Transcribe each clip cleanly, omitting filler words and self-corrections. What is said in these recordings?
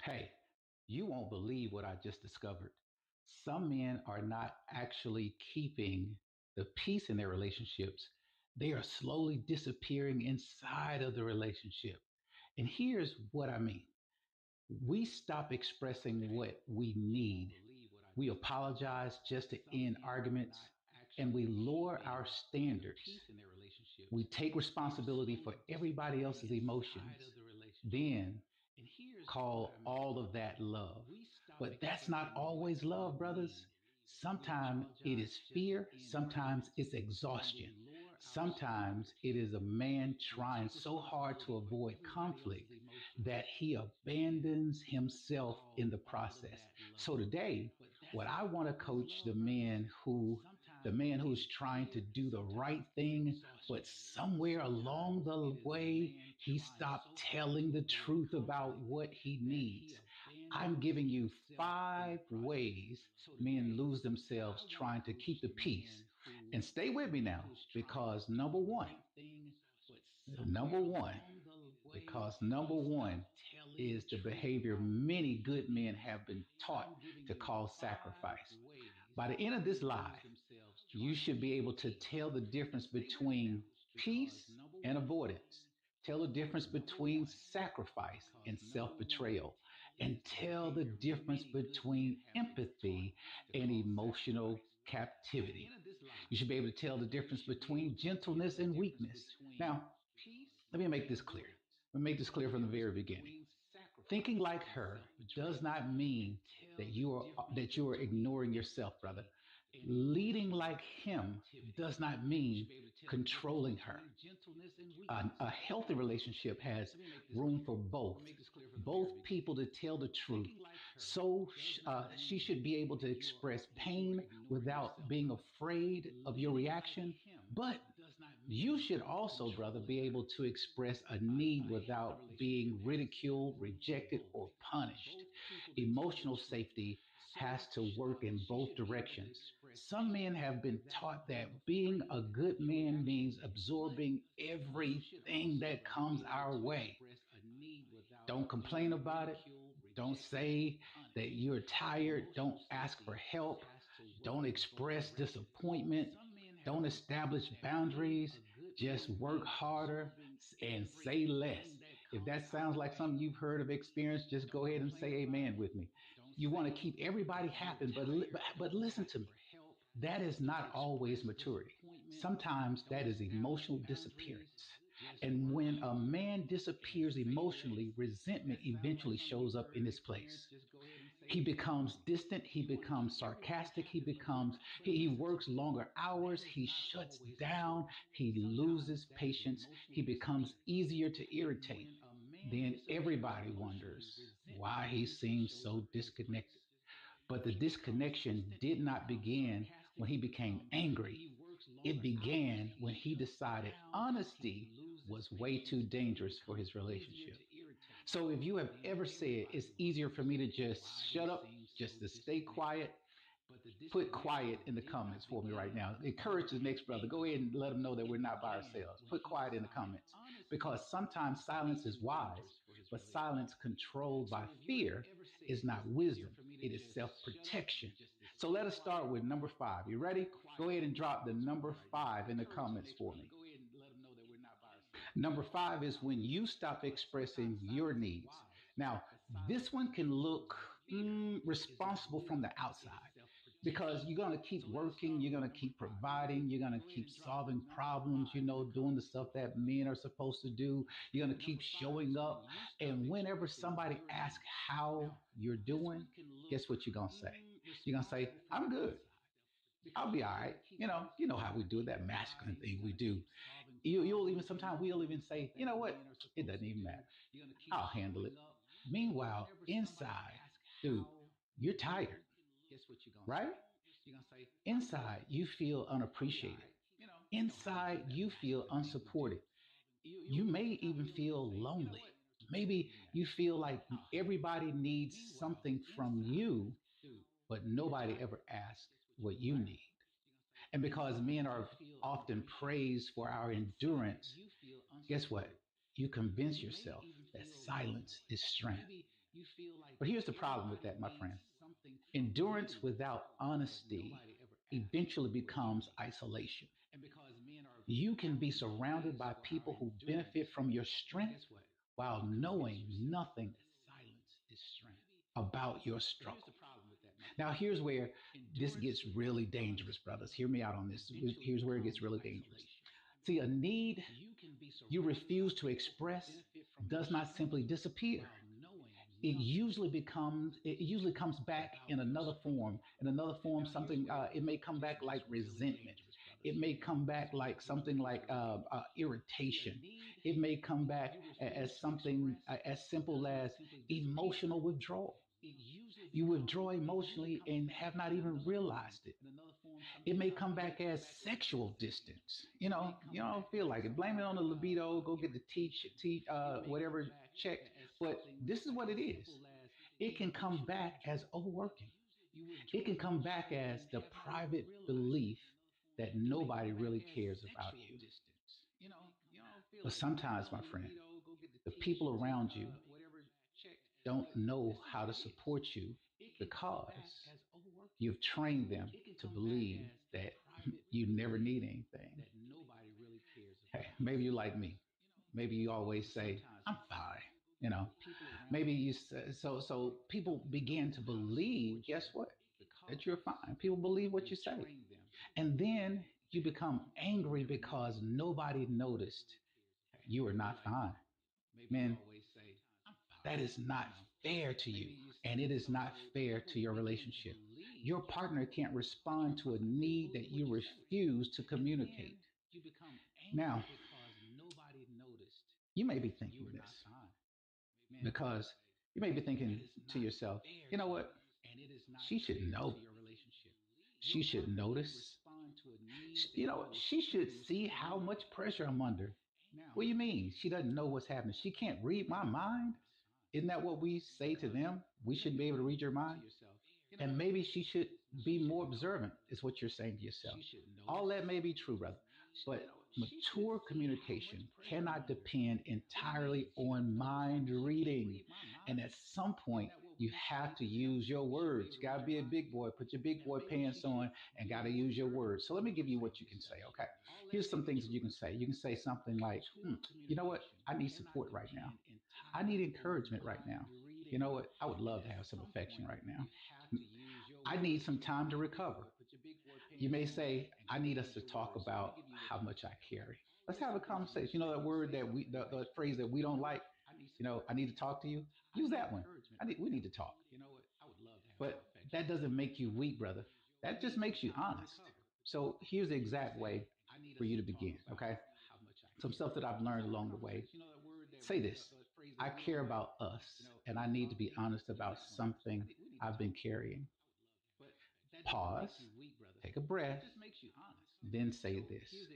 Hey, you won't believe what I just discovered. Some men are not actually keeping the peace in their relationships. They are slowly disappearing inside of the relationship. And here's what I mean. We stop expressing what we need. We apologize just to end arguments, and we lower our standards. We take responsibility for everybody else's emotions. Then call all of that love. But that's not always love, brothers. Sometimes it is fear, sometimes it's exhaustion. Sometimes it is a man trying so hard to avoid conflict that he abandons himself in the process. So today, what I want to coach the man who's trying to do the right thing, but somewhere along the way, he stopped telling the truth about what he needs. I'm giving you 5 ways men lose themselves trying to keep the peace. And stay with me now, because number one, number one is the behavior many good men have been taught to call sacrifice. By the end of this live, you should be able to tell the difference between peace and avoidance. Tell the difference between sacrifice and self betrayal. And tell the difference between empathy and emotional captivity. You should be able to tell the difference between gentleness and weakness. Now, let me make this clear. Let me make this clear from the very beginning. Thinking like her does not mean that you are ignoring yourself, brother. Leading like him does not mean controlling her. A healthy relationship has room for both people to tell the truth. So she should be able to express pain without being afraid of your reaction. But you should also, brother, be able to express a need without being ridiculed, rejected, or punished. Emotional safety has to work in both directions. Some men have been taught that being a good man means absorbing everything that comes our way. Don't complain about it. Don't say that you're tired. Don't ask for help. Don't express disappointment. Don't establish boundaries. Just work harder and say less. If that sounds like something you've heard of experience, just go ahead and say amen with me. You want to keep everybody happy, but listen to me. That is not always maturity. Sometimes that is emotional disappearance. And when a man disappears emotionally, resentment eventually shows up in his place. He becomes distant, he becomes sarcastic, he works longer hours, he shuts down, he loses patience, he becomes easier to irritate. Then everybody wonders why he seems so disconnected. But the disconnection did not begin when he became angry. It began when he decided honesty was way too dangerous for his relationship. So if you have ever said it's easier for me to just shut up, just to stay quiet, put quiet in the comments for me right now. Encourage the next brother. Go ahead and let them know that we're not by ourselves. Put quiet in the comments. Because sometimes silence is wise, but silence controlled by fear is not wisdom. It is self-protection. So let us start with number 5. You ready? Go ahead and drop the number 5 in the comments for me. Number 5 is when you stop expressing your needs. Now, this one can look responsible from the outside because you're going to keep working, you're going to keep providing, you're going to keep solving problems, doing the stuff that men are supposed to do. You're going to keep showing up. And whenever somebody asks how you're doing, guess what you're going to say? You're going to say, I'm good. I'll be all right. You know how we do that masculine thing we do. You'll even sometimes we'll even say, you know what? It doesn't even matter. I'll handle it. Meanwhile, inside, dude, you're tired, right? Inside, you feel unappreciated. Inside, you feel unsupported. You may even feel lonely. Maybe you feel like everybody needs something from you, but nobody ever asks what you need. And because men are often praised for our endurance, guess what? You convince yourself that silence is strength. But here's the problem with that, my friend. Endurance without honesty eventually becomes isolation. You can be surrounded by people who benefit from your strength while knowing nothing about your struggle. Now, here's where this gets really dangerous, brothers. Hear me out on this. Here's where it gets really dangerous. See, a need you refuse to express does not simply disappear. It usually comes back in another form, something. It may come back like resentment. It may come back like something like irritation. It may come back as something as simple as emotional withdrawal. You withdraw emotionally and have not even realized it. It may come back as sexual distance. You don't feel like it. Blame it on the libido. Go get the whatever checked. But this is what it is. It can come back as overworking. It can come back as the private belief that nobody really cares about you. But sometimes, my friend, the people around you don't know how to support you because you've trained them to believe that you never need anything. Hey, maybe you like me. Maybe you always say, I'm fine. You know, maybe you say, so people begin to believe, guess what? That you're fine. People believe what you say. And then you become angry because nobody noticed you are not fine. Man, that is not fair to you. And it is not fair to your relationship. Your partner can't respond to a need that you refuse to communicate. Now, you may be thinking this because you may be thinking to yourself, you know what? She should know. She should notice. She should see how much pressure I'm under. What do you mean? She doesn't know what's happening. She can't read my mind. Isn't that what we say to them? We should be able to read your mind. And maybe she should be more observant, is what you're saying to yourself. All that may be true, brother. But mature communication cannot depend entirely on mind reading. And at some point, you have to use your words. You got to be a big boy, put your big boy pants on, and got to use your words. So let me give you what you can say, okay? Here's some things that you can say. You can say something like, you know what? I need support right now. I need encouragement right now. You know what? I would love to have some affection right now. I need some time to recover. You may say, I need us to talk about how much I carry. Let's have a conversation. You know that word that the phrase that we don't like, I need to talk to you. Use that one. We need to talk. But that doesn't make you weak, brother. That just makes you honest. So here's the exact way for you to begin, okay? Some stuff that I've learned along the way. Say this: I care about us, and I need to be honest about something I've been carrying. Pause, take a breath, then say this: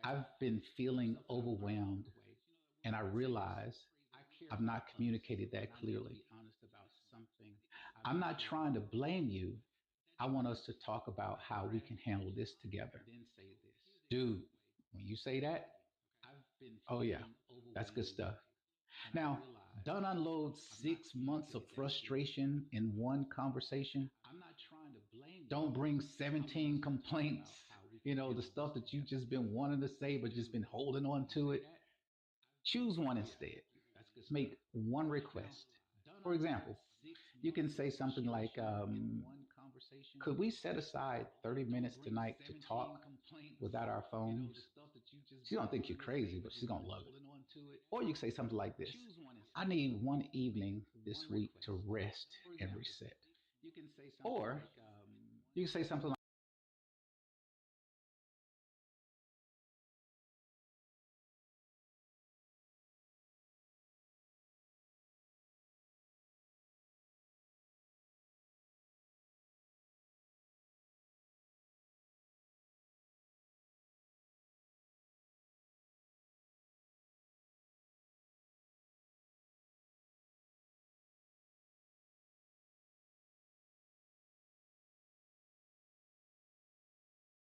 I've been feeling overwhelmed, and I realize I've not communicated that clearly. I'm not trying to blame you. I want us to talk about how we can handle this together. Dude, when you say that, oh yeah, that's good stuff. Now, don't unload 6 months of frustration in one conversation. Don't bring 17 complaints, the stuff that you've just been wanting to say but just been holding on to it. Choose one instead. Make one request. For example, you can say something like, could we set aside 30 minutes tonight to talk without our phones? She's going to think you're crazy, but she's going to love it. Or you can say something like this: I need one evening this week to rest and reset. Or you can say something like,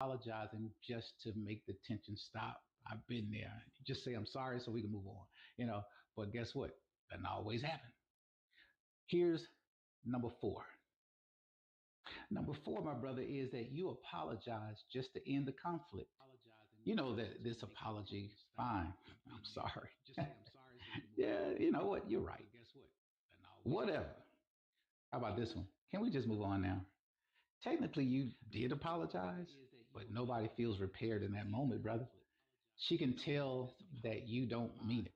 apologizing just to make the tension stop. I've been there. Just say I'm sorry so we can move on. But guess what? Doesn't always happen. Here's number four. Number four, my brother, is that you apologize just to end the conflict. You know that this apology, fine. I'm sorry. Yeah, you know what? You're right. Whatever. How about this one? Can we just move on now? Technically, you did apologize, but nobody feels repaired in that moment, brother. She can tell that you don't mean it.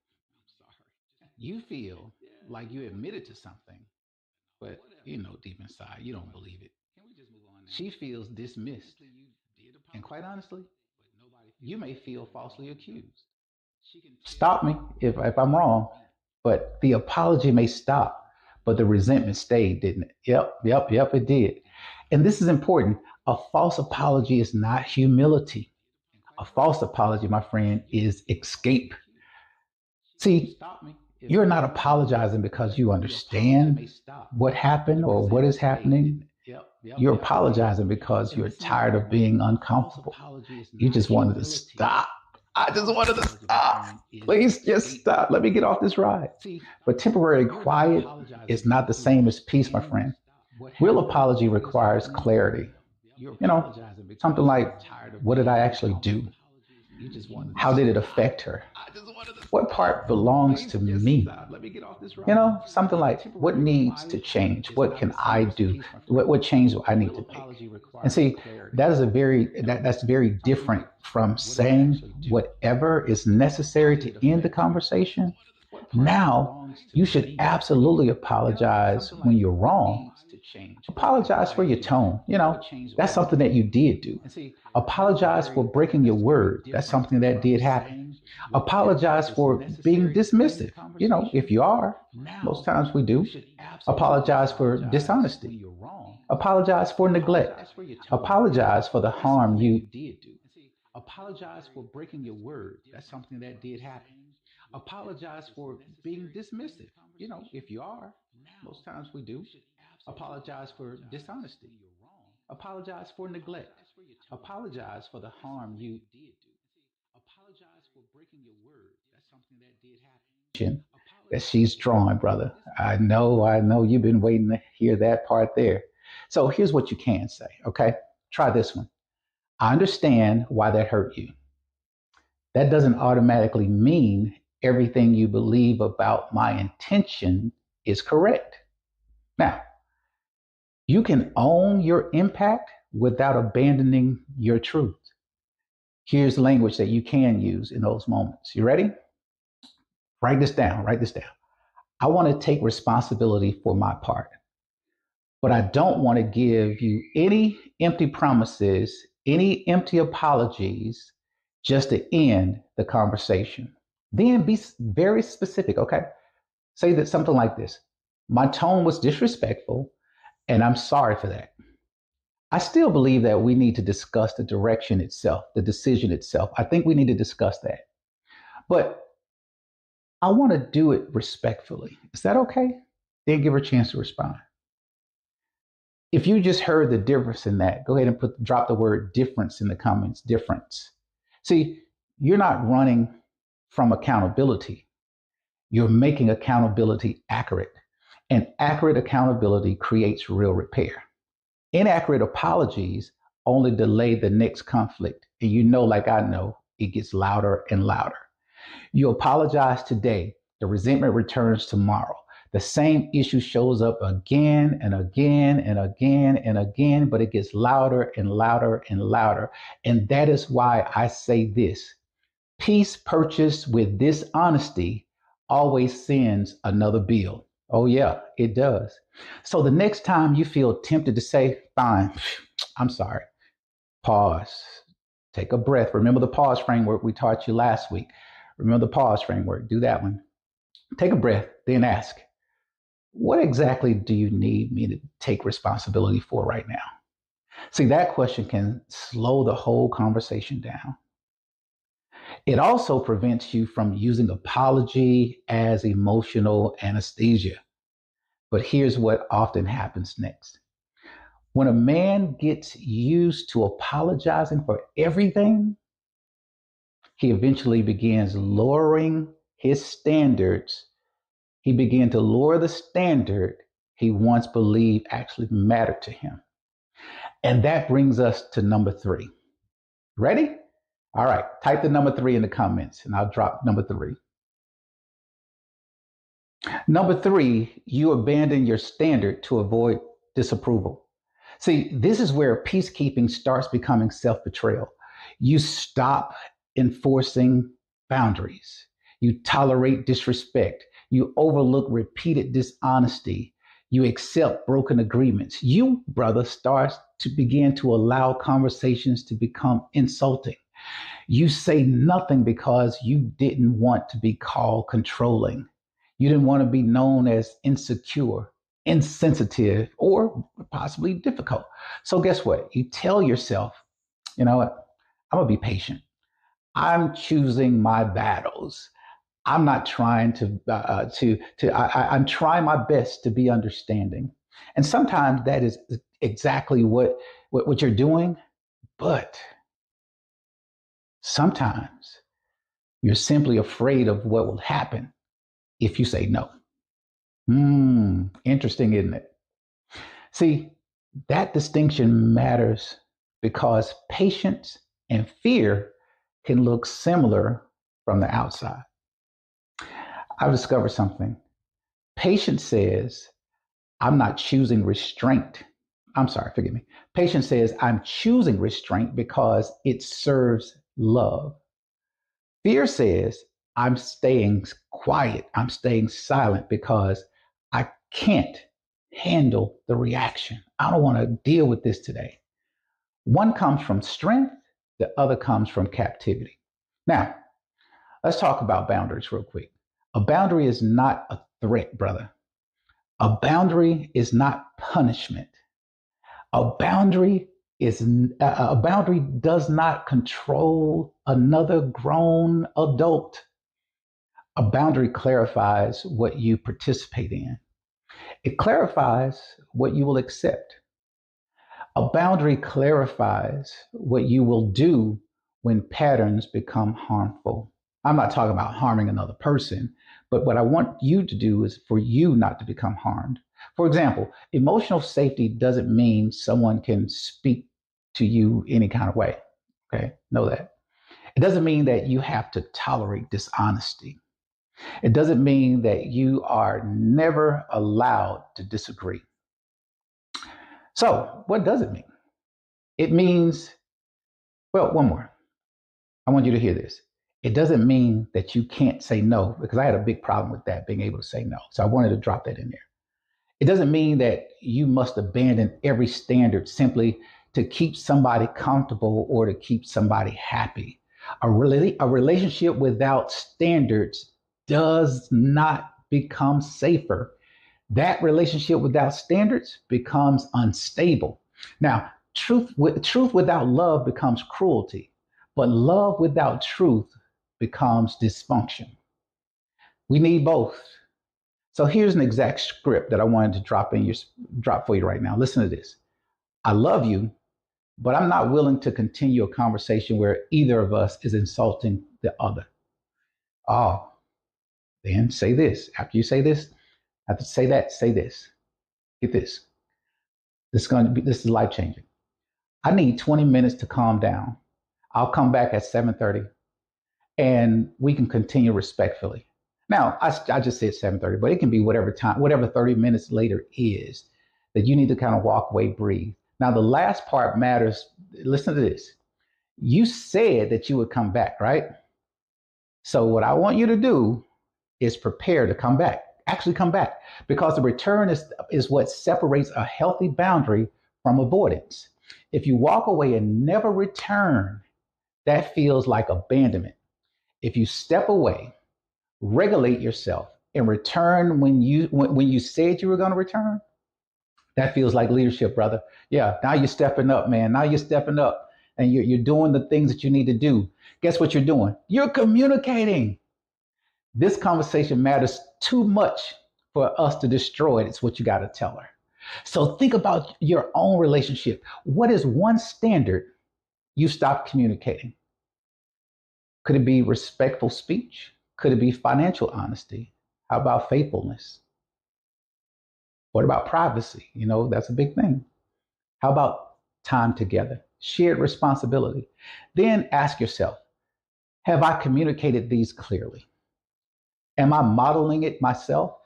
You feel like you admitted to something, but deep inside, you don't believe it. She feels dismissed. And quite honestly, you may feel falsely accused. Stop me if I'm wrong, but the apology may stop, but the resentment stayed, didn't it? Yep, it did. And this is important. A false apology is not humility. A false apology, my friend, is escape. See, you're not apologizing because you understand what happened or what is happening. You're apologizing because you're tired of being uncomfortable. You just wanted to stop. I just wanted to stop. Please just stop. Let me get off this ride. But temporary quiet is not the same as peace, my friend. Real apology requires clarity. Something like, what did I actually do? How did it affect her? What part belongs to me? Something like, what needs to change? What can I do? What change do I need to make? And see, that's very different from saying whatever is necessary to end the conversation. Now, you should absolutely apologize when you're wrong. Apologize for your tone. That's something that you did do. Apologize for breaking your word. That's something that did happen. Apologize for being dismissive. If you are, most times we do. Apologize for dishonesty. Apologize for neglect. Apologize for the harm you did do. Apologize for breaking your word. That's something that did happen. Apologize for being dismissive. If you are, most times we do. Apologize for dishonesty. Apologize for neglect. Apologize for the harm you did do. Apologize for breaking your word. That's something that did happen. That she's drawing, brother. I know you've been waiting to hear that part there. So here's what you can say, okay? Try this one. I understand why that hurt you. That doesn't automatically mean everything you believe about my intention is correct. Now, you can own your impact without abandoning your truth. Here's language that you can use in those moments. You ready? Write this down. Write this down. I want to take responsibility for my part, but I don't want to give you any empty promises, any empty apologies just to end the conversation. Then be very specific, okay? Say that something like this. My tone was disrespectful, and I'm sorry for that. I still believe that we need to discuss the direction itself, the decision itself. I think we need to discuss that. But I want to do it respectfully. Is that okay? Then give her a chance to respond. If you just heard the difference in that, go ahead and drop the word difference in the comments. Difference. See, you're not running from accountability. You're making accountability accurate. And accurate accountability creates real repair. Inaccurate apologies only delay the next conflict. And like I know, it gets louder and louder. You apologize today, the resentment returns tomorrow. The same issue shows up again and again and again and again, but it gets louder and louder and louder. And that is why I say this: peace purchased with dishonesty always sends another bill. Oh, yeah, it does. So the next time you feel tempted to say, fine, I'm sorry, pause, take a breath. Remember the pause framework we taught you last week. Remember the pause framework. Do that one. Take a breath, then ask, what exactly do you need me to take responsibility for right now? See, that question can slow the whole conversation down. It also prevents you from using apology as emotional anesthesia. But here's what often happens next. When a man gets used to apologizing for everything, he eventually begins lowering his standards he began to lower the standard he once believed actually mattered to him. And that brings us to number 3. Ready? All right. Type the number 3 in the comments and I'll drop number 3. Number 3, you abandon your standard to avoid disapproval. See, this is where peacekeeping starts becoming self-betrayal. You stop enforcing boundaries. You tolerate disrespect. You overlook repeated dishonesty. You accept broken agreements. You, brother, starts to begin to allow conversations to become insulting. You say nothing because you didn't want to be called controlling. You didn't want to be known as insecure, insensitive, or possibly difficult. So guess what? You tell yourself, you know what? I'm going to be patient. I'm choosing my battles. I'm not trying I'm trying my best to be understanding. And sometimes that is exactly what you're doing. But sometimes you're simply afraid of what will happen if you say no. Interesting, isn't it? See, that distinction matters because patience and fear can look similar from the outside. I've discovered something. Patience says, I'm not choosing restraint. I'm sorry, forgive me. Patience says, I'm choosing restraint because it serves love. Fear says, I'm staying quiet. I'm staying silent because I can't handle the reaction. I don't want to deal with this today. One comes from strength, the other comes from captivity. Now, let's talk about boundaries real quick. A boundary is not a threat, brother. A boundary is not punishment. A boundary does not control another grown adult. A boundary clarifies what you participate in. It clarifies what you will accept. A boundary clarifies what you will do when patterns become harmful. I'm not talking about harming another person, but what I want you to do is for you not to become harmed. For example, emotional safety doesn't mean someone can speak to you any kind of way. Okay, know that. It doesn't mean that you have to tolerate dishonesty. It doesn't mean that you are never allowed to disagree. So, what does it mean? It means, well, one more. I want you to hear this. It doesn't mean that you can't say no, because I had a big problem with that, being able to say no. So I wanted to drop that in there. It doesn't mean that you must abandon every standard simply to keep somebody comfortable or to keep somebody happy. A relationship without standards does not become safer. That relationship without standards becomes unstable. Now, truth without love becomes cruelty, but love without truth becomes dysfunction. We need both. So here's an exact script that I wanted to drop for you right now. Listen to this. I love you, but I'm not willing to continue a conversation where either of us is insulting the other. Oh, then say this. After you say this, after say that, say this. Get this. This is life changing. I need 20 minutes to calm down. I'll come back at 7:30 and we can continue respectfully. Now, I just said 7:30, but it can be whatever time, whatever 30 minutes later is that you need to kind of walk away, breathe. Now, the last part matters. Listen to this. You said that you would come back, right? So what I want you to do is prepare to come back. Actually come back, because the return is what separates a healthy boundary from avoidance. If you walk away and never return, that feels like abandonment. If you step away, regulate yourself, and return when you said you were going to return, that feels like leadership, brother. Yeah, now you're stepping up, man. Now you're stepping up and you're doing the things that you need to do. Guess what you're doing? You're communicating. This conversation matters too much for us to destroy it. It's what you got to tell her. So think about your own relationship. What is one standard you stopped communicating? Could it be respectful speech? Could it be financial honesty? How about faithfulness? What about privacy? That's a big thing. How about time together? Shared responsibility. Then ask yourself, have I communicated these clearly? Am I modeling it myself?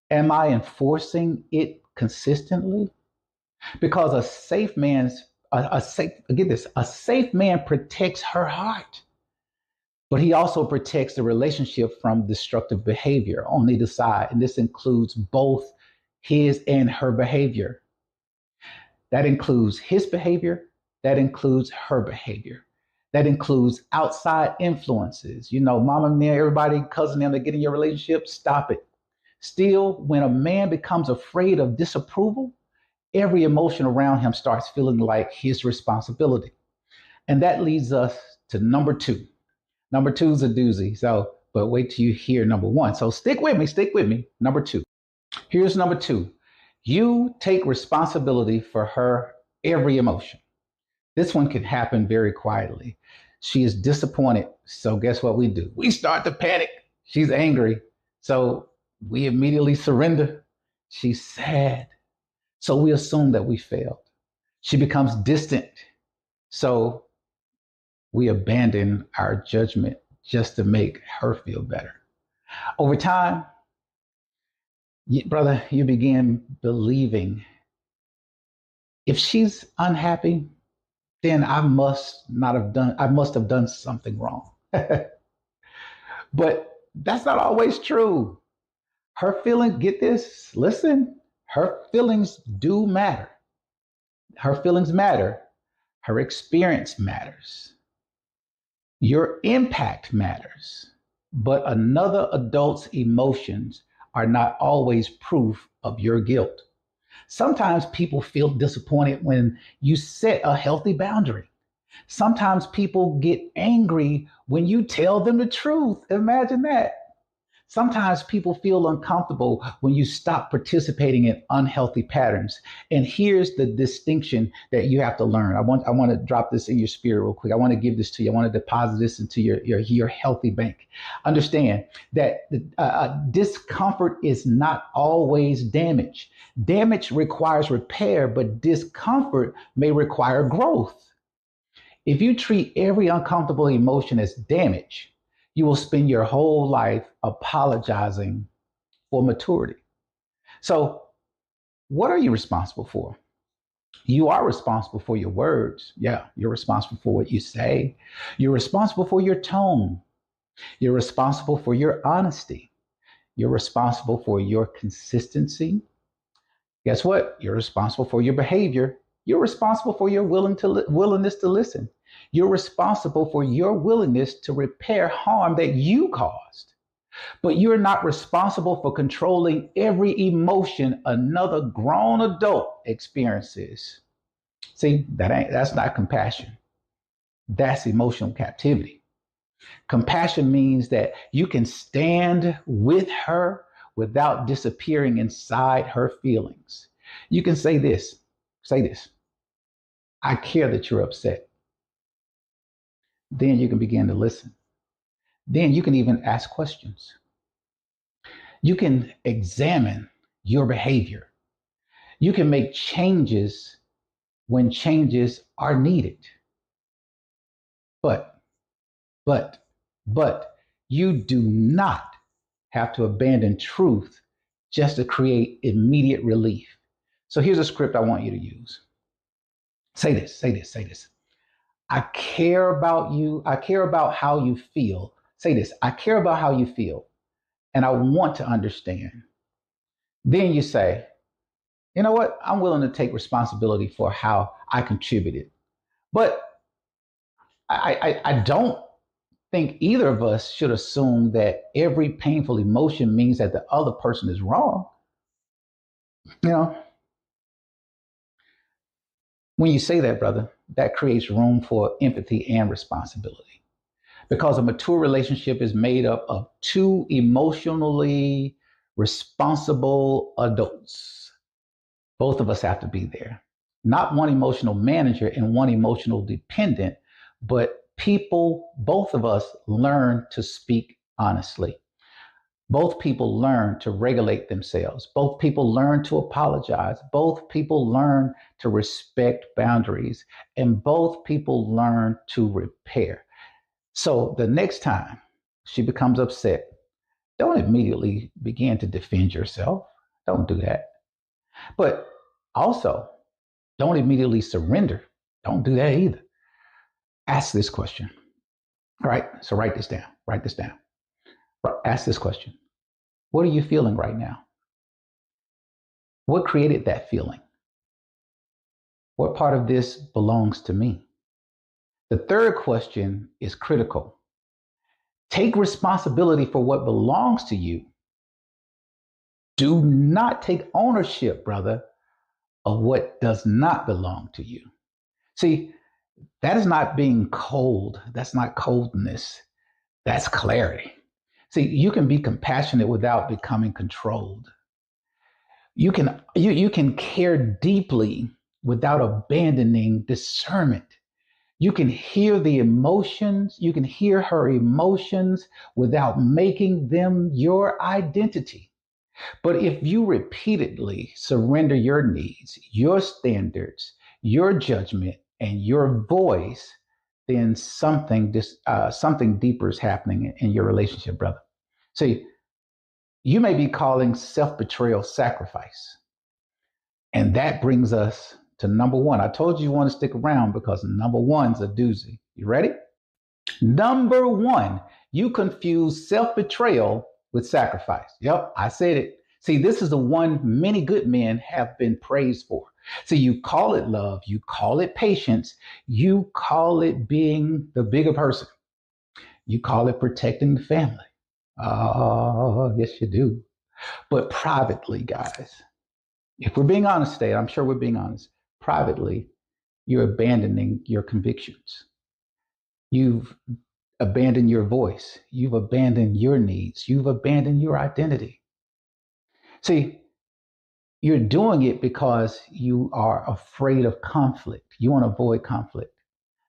Am I enforcing it consistently? Because a safe man's a safe get this, a safe man protects her heart, but he also protects the relationship from destructive behavior on either side. And this includes both his and her behavior. That includes his behavior, that includes her behavior. That includes outside influences. Mama and everybody, cousin them that get in your relationship, stop it. Still, when a man becomes afraid of disapproval, every emotion around him starts feeling like his responsibility. And that leads us to number two. Number two is a doozy. But wait till you hear number one. So stick with me. Number two. Here's number two. You take responsibility for her every emotion. This one can happen very quietly. She is disappointed. So guess what we do? We start to panic. She's angry. So we immediately surrender. She's sad. So we assume that we failed. She becomes distant. So we abandon our judgment just to make her feel better. Over time, brother, you begin believing if she's unhappy, then I must have done something wrong. But that's not always true. Her feelings, get this, listen, her feelings do matter. Her feelings matter. Her experience matters. Your impact matters. But another adult's emotions are not always proof of your guilt. Sometimes people feel disappointed when you set a healthy boundary. Sometimes people get angry when you tell them the truth. Imagine that. Sometimes people feel uncomfortable when you stop participating in unhealthy patterns. And here's the distinction that you have to learn. I want to drop this in your spirit real quick. I want to give this to you. I want to deposit this into your healthy bank. Understand that discomfort is not always damage. Damage requires repair, but discomfort may require growth. If you treat every uncomfortable emotion as damage, you will spend your whole life apologizing for maturity. So, what are you responsible for? You are responsible for your words. Yeah, you're responsible for what you say. You're responsible for your tone. You're responsible for your honesty. You're responsible for your consistency. Guess what? You're responsible for your behavior. You're responsible for your willingness to listen. You're responsible for your willingness to repair harm that you caused. But you're not responsible for controlling every emotion another grown adult experiences. See, that's not compassion. That's emotional captivity. Compassion means that you can stand with her without disappearing inside her feelings. You can say this, I care that you're upset. Then you can begin to listen. Then you can even ask questions. You can examine your behavior. You can make changes when changes are needed. But, but, but you do not have to abandon truth just to create immediate relief. So here's a script I want you to use. Say this. I care about you. I care about how you feel. Say this. I care about how you feel. And I want to understand. Then you say, you know what? I'm willing to take responsibility for how I contributed. But I don't think either of us should assume that every painful emotion means that the other person is wrong. You know, when you say that, brother, that creates room for empathy and responsibility. Because a mature relationship is made up of two emotionally responsible adults. Both of us have to be there. Not one emotional manager and one emotional dependent, but both of us learn to speak honestly. Both people learn to regulate themselves. Both people learn to apologize. Both people learn to respect boundaries. And both people learn to repair. So the next time she becomes upset, don't immediately begin to defend yourself. Don't do that. But also, don't immediately surrender. Don't do that either. Ask this question. All right. So write this down. Write this down. Ask this question. What are you feeling right now? What created that feeling? What part of this belongs to me? The third question is critical. Take responsibility for what belongs to you. Do not take ownership, brother, of what does not belong to you. See, that is not being cold. That's not coldness. That's clarity. See, you can be compassionate without becoming controlled. You can care deeply without abandoning discernment. You can hear the emotions, you can hear her emotions without making them your identity. But if you repeatedly surrender your needs, your standards, your judgment, and your voice, then something deeper is happening in your relationship, brother. See, you may be calling self-betrayal sacrifice. And that brings us to number one. I told you want to stick around because number one's a doozy. You ready? Number one, you confuse self-betrayal with sacrifice. Yep, I said it. See, this is the one many good men have been praised for. See, you call it love, you call it patience, you call it being the bigger person, you call it protecting the family. Oh, yes, you do. But privately, guys, if we're being honest today, I'm sure we're being honest, privately, you're abandoning your convictions. You've abandoned your voice. You've abandoned your needs. You've abandoned your identity. See, you're doing it because you are afraid of conflict. You want to avoid conflict.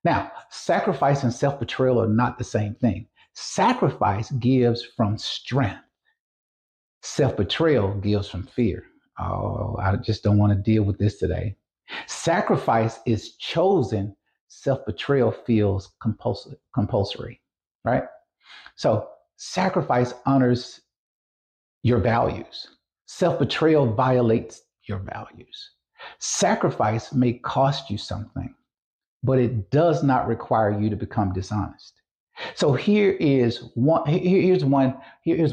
Now, sacrifice and self betrayal are not the same thing. Sacrifice gives from strength, self betrayal gives from fear. Oh, I just don't want to deal with this today. Sacrifice is chosen, self betrayal feels compulsory, right? So, sacrifice honors your values, self betrayal violates your values. Sacrifice may cost you something, but it does not require you to become dishonest. So here's one way. Here's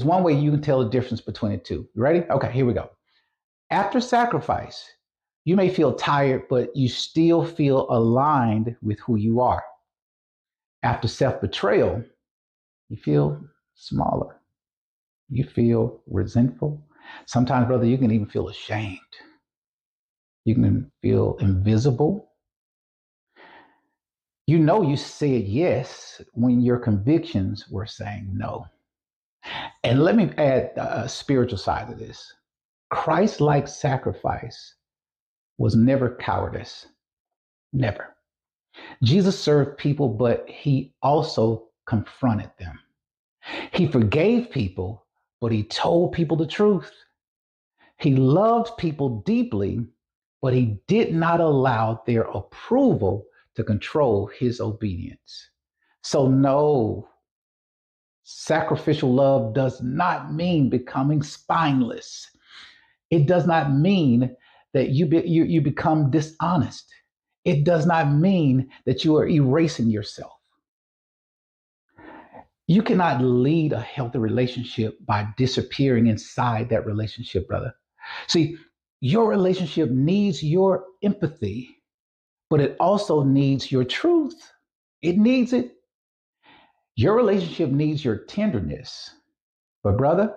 one way you can tell the difference between the two. You ready? Okay, here we go. After sacrifice, you may feel tired, but you still feel aligned with who you are. After self-betrayal, you feel smaller. You feel resentful. Sometimes, brother, you can even feel ashamed. You can feel invisible. You know you said yes when your convictions were saying no. And let me add a spiritual side to this. Christ-like sacrifice was never cowardice. Never. Jesus served people, but he also confronted them. He forgave people, but he told people the truth. He loved people deeply, but he did not allow their approval to control his obedience. So, no, sacrificial love does not mean becoming spineless. It does not mean that you become dishonest. It does not mean that you are erasing yourself. You cannot lead a healthy relationship by disappearing inside that relationship, brother. See, your relationship needs your empathy, but it also needs your truth. It needs it. Your relationship needs your tenderness. But brother,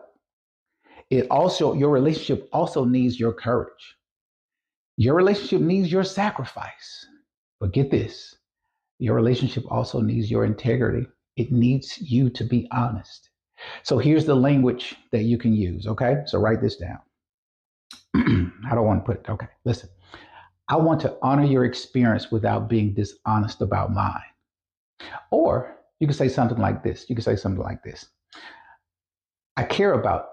your relationship also needs your courage. Your relationship needs your sacrifice. But get this, your relationship also needs your integrity. It needs you to be honest. So here's the language that you can use, okay? So write this down. I don't want to put it, okay, listen. I want to honor your experience without being dishonest about mine. Or you can say something like this. You can say something like this. I care about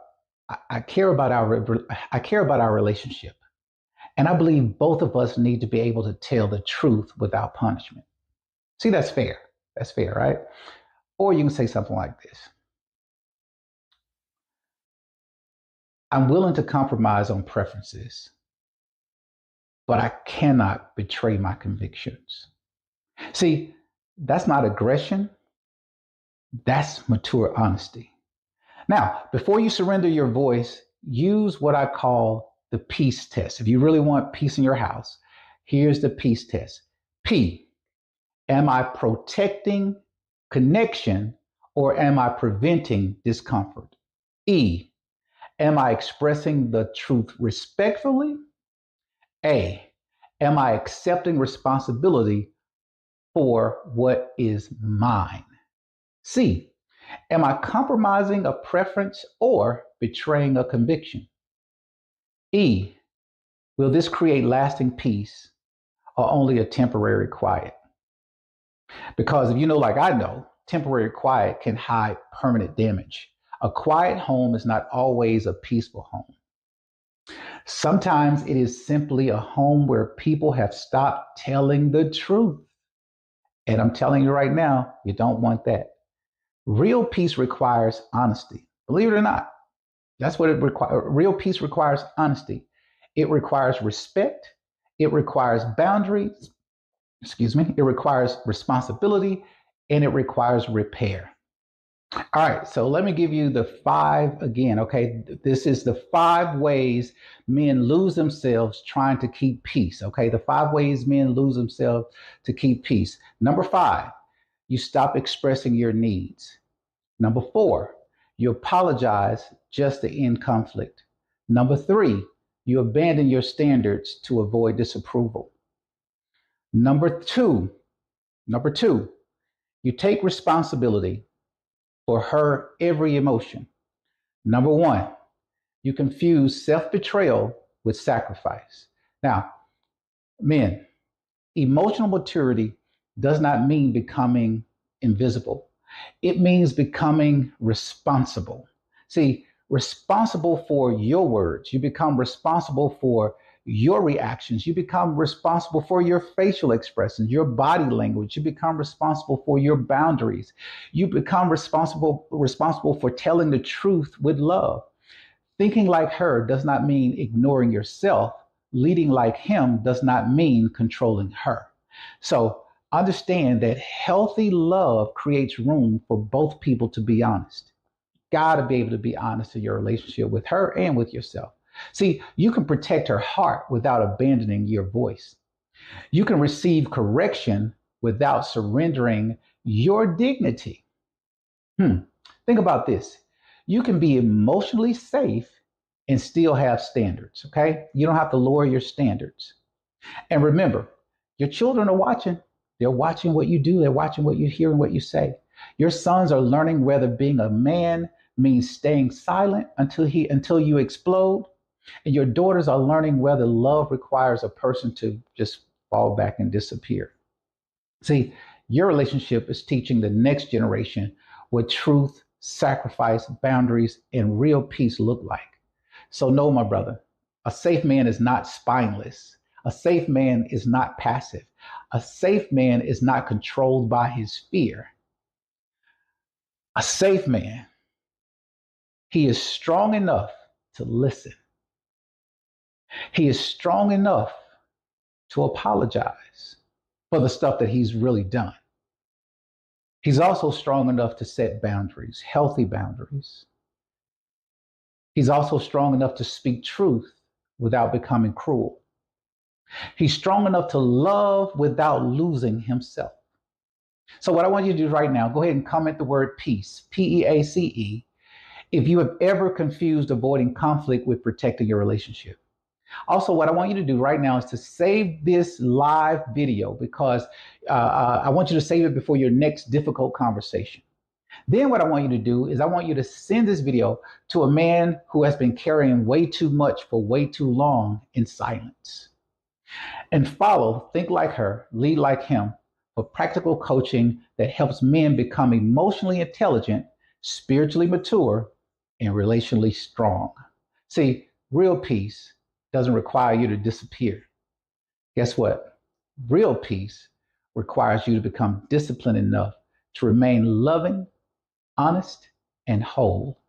I care about our relationship. And I believe both of us need to be able to tell the truth without punishment. See, that's fair. That's fair, right? Or you can say something like this: I'm willing to compromise on preferences, but I cannot betray my convictions. See, that's not aggression, that's mature honesty. Now, before you surrender your voice, use what I call the peace test. If you really want peace in your house, here's the peace test. P, am I protecting connection or am I preventing discomfort? E, am I expressing the truth respectfully? A, am I accepting responsibility for what is mine? C, am I compromising a preference or betraying a conviction? E, will this create lasting peace or only a temporary quiet? Because if you know, like I know, temporary quiet can hide permanent damage. A quiet home is not always a peaceful home. Sometimes it is simply a home where people have stopped telling the truth. And I'm telling you right now, you don't want that. Real peace requires honesty. Believe it or not, that's what it requires. Real peace requires honesty. It requires respect. It requires boundaries. Excuse me. It requires responsibility and it requires repair. All right, so let me give you the five again. Okay, this is the 5 ways men lose themselves trying to keep peace. Okay, the 5 ways men lose themselves to keep peace. Number 5, you stop expressing your needs. Number 4, you apologize just to end conflict. Number 3, you abandon your standards to avoid disapproval. Number 2, number 2, you take responsibility for her every emotion. Number 1, you confuse self betrayal with sacrifice. Now, men, emotional maturity does not mean becoming invisible, it means becoming responsible. See, responsible for your words, you become responsible for your reactions, you become responsible for your facial expressions, your body language, you become responsible for your boundaries, you become responsible for telling the truth with love. Thinking like her does not mean ignoring yourself. Leading like him does not mean controlling her. So understand that healthy love creates room for both people to be honest. Got to be able to be honest in your relationship with her and with yourself. See, you can protect her heart without abandoning your voice. You can receive correction without surrendering your dignity. Think about this. You can be emotionally safe and still have standards, okay? You don't have to lower your standards. And remember, your children are watching. They're watching what you do, they're watching what you hear and what you say. Your sons are learning whether being a man means staying silent until you explode. And your daughters are learning whether love requires a person to just fall back and disappear. See, your relationship is teaching the next generation what truth, sacrifice, boundaries, and real peace look like. So, no, my brother, a safe man is not spineless. A safe man is not passive. A safe man is not controlled by his fear. A safe man, he is strong enough to listen. He is strong enough to apologize for the stuff that he's really done. He's also strong enough to set boundaries, healthy boundaries. He's also strong enough to speak truth without becoming cruel. He's strong enough to love without losing himself. So, what I want you to do right now, go ahead and comment the word peace, Peace, if you have ever confused avoiding conflict with protecting your relationship. Also, what I want you to do right now is to save this live video because I want you to save it before your next difficult conversation. Then what I want you to do is I want you to send this video to a man who has been carrying way too much for way too long in silence. And follow Think Like Her, Lead Like Him for practical coaching that helps men become emotionally intelligent, spiritually mature, and relationally strong. See, real peace doesn't require you to disappear. Guess what? Real peace requires you to become disciplined enough to remain loving, honest, and whole.